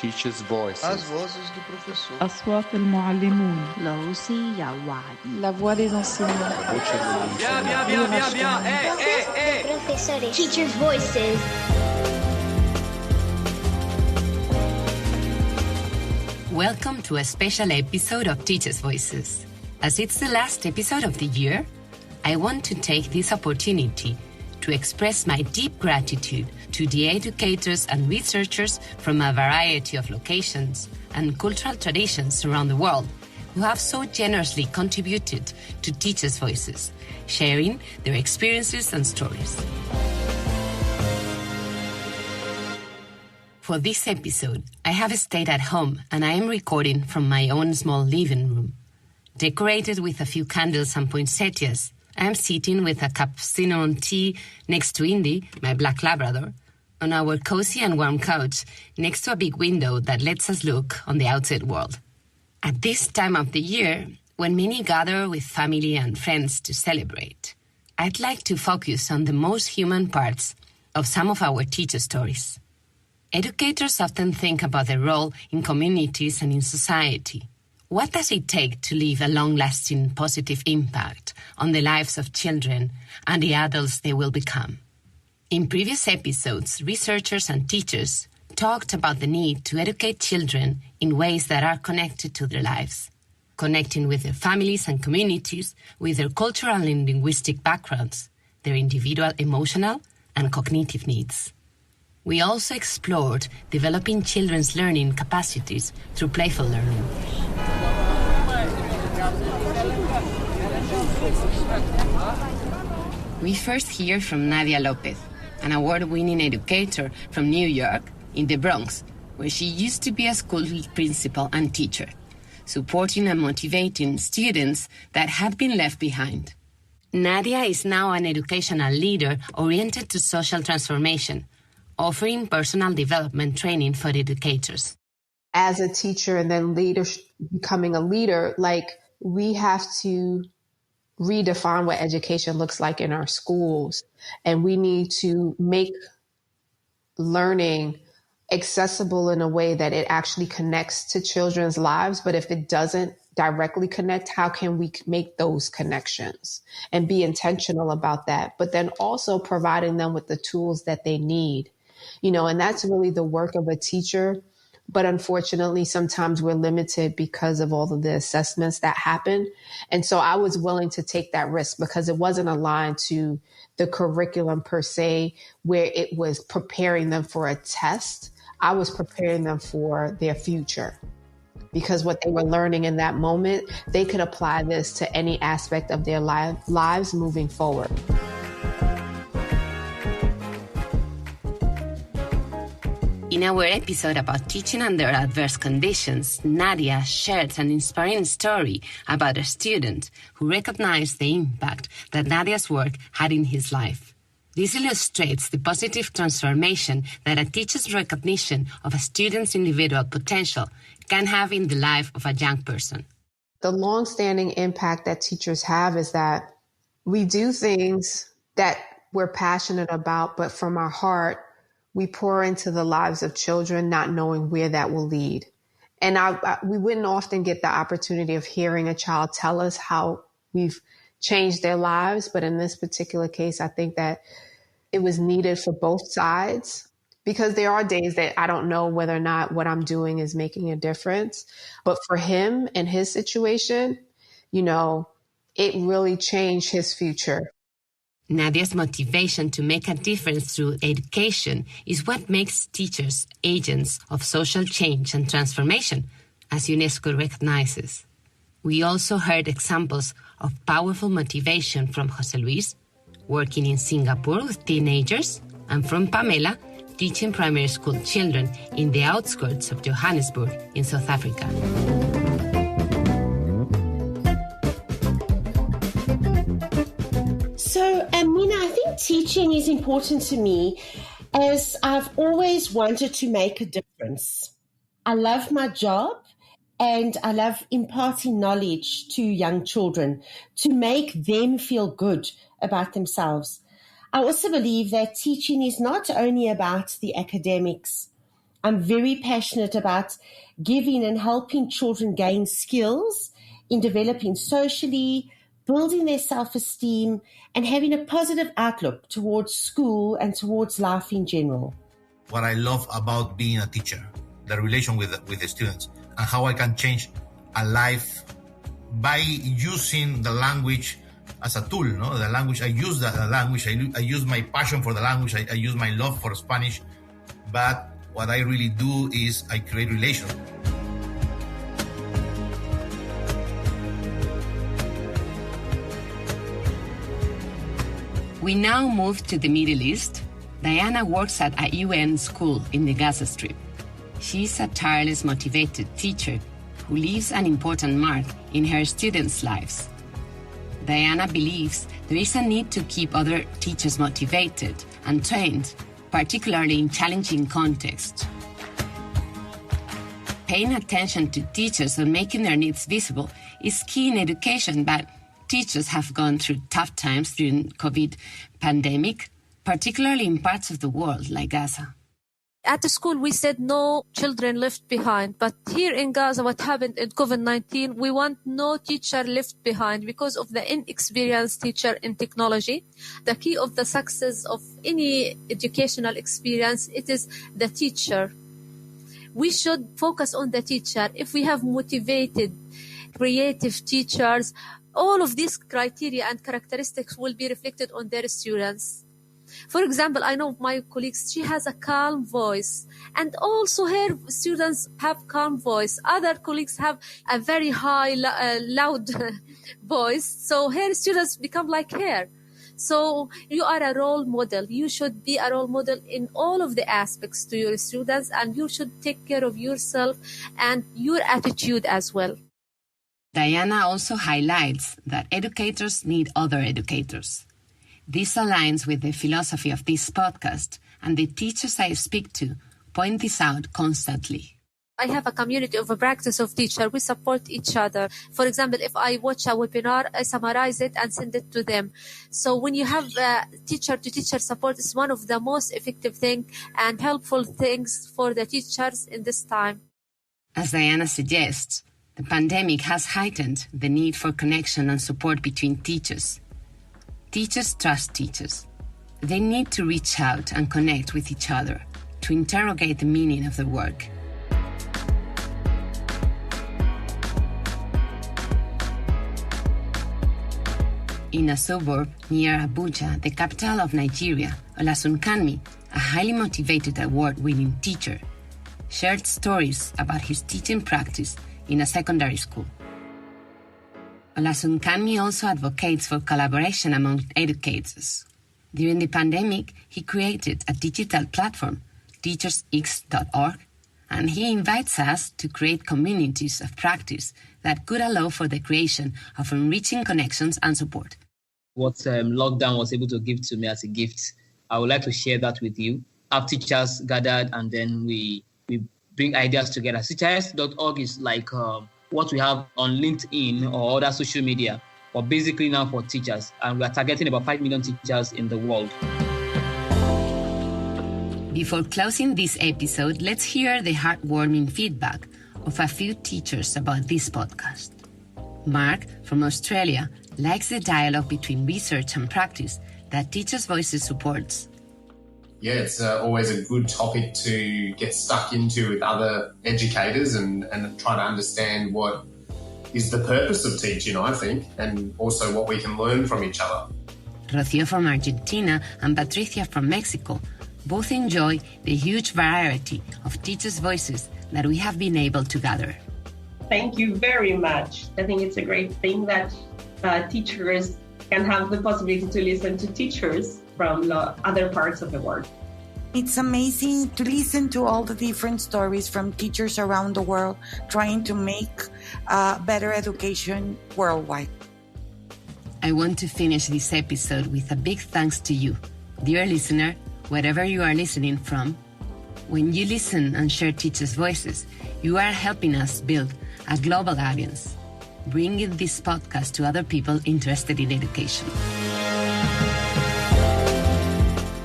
Teachers' voices. As vozes do professor. أصوات المعلمون. La voix des enseignants. Profesores. Teachers' voices. Welcome to a special episode of Teachers' Voices. As it's the last episode of the year, I want to take this opportunity to express my deep gratitude to the educators and researchers from a variety of locations and cultural traditions around the world who have so generously contributed to Teachers' Voices, sharing their experiences and stories. For this episode, I have stayed at home and I am recording from my own small living room. Decorated with a few candles and poinsettias, I am sitting with a cup of cinnamon tea next to Indy, my black Labrador, on our cozy and warm couch next to a big window that lets us look on the outside world. At this time of the year, when many gather with family and friends to celebrate, I'd like to focus on the most human parts of some of our teacher stories. Educators often think about their role in communities and in society. What does it take to leave a long-lasting positive impact on the lives of children and the adults they will become? In previous episodes, researchers and teachers talked about the need to educate children in ways that are connected to their lives, connecting with their families and communities, with their cultural and linguistic backgrounds, their individual emotional and cognitive needs. We also explored developing children's learning capacities through playful learning. We first hear from Nadia Lopez, an award-winning educator from New York in the Bronx, where she used to be a school principal and teacher, supporting and motivating students that had been left behind. Nadia is now an educational leader oriented to social transformation, offering personal development training for educators. As a teacher and then later becoming a leader, we have to redefine what education looks like in our schools. And we need to make learning accessible in a way that it actually connects to children's lives. But if it doesn't directly connect, how can we make those connections and be intentional about that? But then also providing them with the tools that they need. And that's really the work of a teacher. But unfortunately, sometimes we're limited because of all of the assessments that happen. And so I was willing to take that risk because it wasn't aligned to the curriculum per se, where it was preparing them for a test. I was preparing them for their future, because what they were learning in that moment, they could apply this to any aspect of their lives moving forward. In our episode about teaching under adverse conditions, Nadia shared an inspiring story about a student who recognized the impact that Nadia's work had in his life. This illustrates the positive transformation that a teacher's recognition of a student's individual potential can have in the life of a young person. The long-standing impact that teachers have is that we do things that we're passionate about, but from our heart, we pour into the lives of children, not knowing where that will lead. And we wouldn't often get the opportunity of hearing a child tell us how we've changed their lives. But in this particular case, I think that it was needed for both sides, because there are days that I don't know whether or not what I'm doing is making a difference. But for him and his situation, it really changed his future. Nadia's motivation to make a difference through education is what makes teachers agents of social change and transformation, as UNESCO recognizes. We also heard examples of powerful motivation from José Luis, working in Singapore with teenagers, and from Pamela, teaching primary school children in the outskirts of Johannesburg in South Africa. So, Nina, I think teaching is important to me, as I've always wanted to make a difference. I love my job and I love imparting knowledge to young children to make them feel good about themselves. I also believe that teaching is not only about the academics, I'm very passionate about giving and helping children gain skills in developing socially, building their self-esteem, and having a positive outlook towards school and towards life in general. What I love about being a teacher, the relation with the students, and how I can change a life by using the language as a tool. No, the language, I use the language, I use my passion for the language, I use my love for Spanish, but what I really do is I create relations. We now move to the Middle East. Diana works at a UN school in the Gaza Strip. She's a tireless, motivated teacher who leaves an important mark in her students' lives. Diana believes there is a need to keep other teachers motivated and trained, particularly in challenging contexts. Paying attention to teachers and making their needs visible is key in education, but teachers have gone through tough times during COVID pandemic, particularly in parts of the world like Gaza. At the school, we said no children left behind. But here in Gaza, what happened in COVID-19, we want no teacher left behind because of the inexperienced teacher in technology. The key of the success of any educational experience, it is the teacher. We should focus on the teacher. If we have motivated, creative teachers, all of these criteria and characteristics will be reflected on their students. For example, I know my colleagues, she has a calm voice, and also her students have calm voice. Other colleagues have a very high, loud voice, so her students become like her. So you are a role model. You should be a role model in all of the aspects to your students, and you should take care of yourself and your attitude as well. Diana also highlights that educators need other educators. This aligns with the philosophy of this podcast, and the teachers I speak to point this out constantly. I have a community of a practice of teacher. We support each other. For example, if I watch a webinar, I summarize it and send it to them. So when you have teacher-to-teacher support, it's one of the most effective things and helpful things for the teachers in this time. As Diana suggests, the pandemic has heightened the need for connection and support between teachers. Teachers trust teachers. They need to reach out and connect with each other to interrogate the meaning of their work. In a suburb near Abuja, the capital of Nigeria, Olasunkanmi, a highly motivated award-winning teacher, shared stories about his teaching practice in a secondary school. Olasunkanmi also advocates for collaboration among educators. During the pandemic, he created a digital platform, teachersxorg, and he invites us to create communities of practice that could allow for the creation of enriching connections and support. What lockdown was able to give to me as a gift, I would like to share that with you. Our teachers gathered and then we bring ideas together. teachersxorg is like what we have on LinkedIn or other social media, but basically now for teachers. And we are targeting about 5 million teachers in the world. Before closing this episode, let's hear the heartwarming feedback of a few teachers about this podcast. Mark, from Australia, likes the dialogue between research and practice that Teachers' Voices supports. Yeah, it's always a good topic to get stuck into with other educators and try to understand what is the purpose of teaching, I think, and also what we can learn from each other. Rocío from Argentina and Patricia from Mexico both enjoy the huge variety of teachers' voices that we have been able to gather. Thank you very much. I think it's a great thing that teachers can have the possibility to listen to teachers from other parts of the world. It's amazing to listen to all the different stories from teachers around the world trying to make better education worldwide. I want to finish this episode with a big thanks to you, dear listener, wherever you are listening from. When you listen and share teachers' voices, you are helping us build a global audience, bringing this podcast to other people interested in education.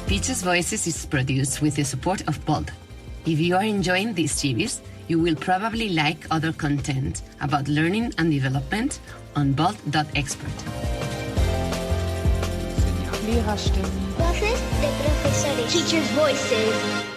Teachers' Voices is produced with the support of Bold, If you are enjoying this series, you will probably like other content about learning and development on Bold.expert. Voces de profesores. Teachers' voices.